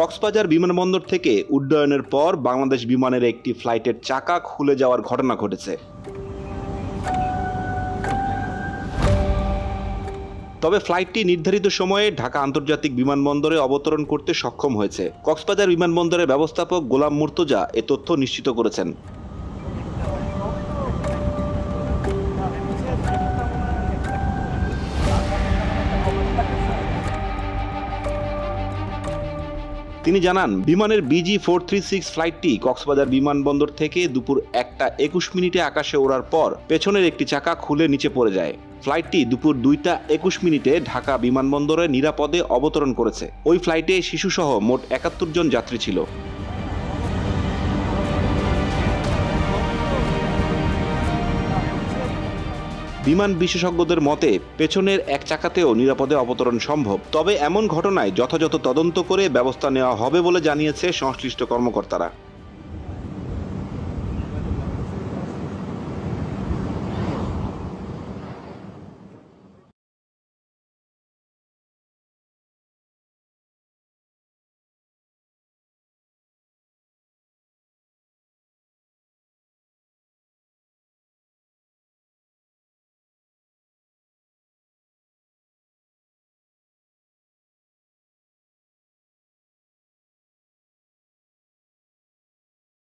কক্সবাজার বিমানবন্দর থেকে উড্ডয়নের পর বাংলাদেশ বিমানের একটি ফ্লাইটের চাকা খুলে যাওয়ার ঘটনা ঘটেছে। তবে ফ্লাইটটি নির্ধারিত সময়ে ঢাকা আন্তর্জাতিক বিমানবন্দরে অবতরণ করতে সক্ষম হয়েছে। কক্সবাজার বিমানবন্দরের ব্যবস্থাপক গোলাম মুর্তজা এ তথ্য নিশ্চিত করেছেন। তিনি জানান, বিমানের BG436 ফ্লাইটটি কক্সবাজার বিমানবন্দর থেকে দুপুর 1টা 21 মিনিটে আকাশে ওড়ার পর পেছনের একটি চাকা খুলে নিচে পড়ে যায়। ফ্লাইটটি দুপুর 2টা 21 মিনিটে ঢাকা বিমানবন্দরে নিরাপদে অবতরণ করেছে। ওই ফ্লাইটে শিশুসহ মোট 71 জন যাত্রী ছিল। বিমান বিশেষজ্ঞদের মতে পেছনের এক চাকাতেও নিরাপদে অবতরণ সম্ভব। তবে এমন ঘটনায় যথাযথ তদন্ত করে ব্যবস্থা নেওয়া হবে বলে জানিয়েছে সংশ্লিষ্ট কর্মকর্তারা।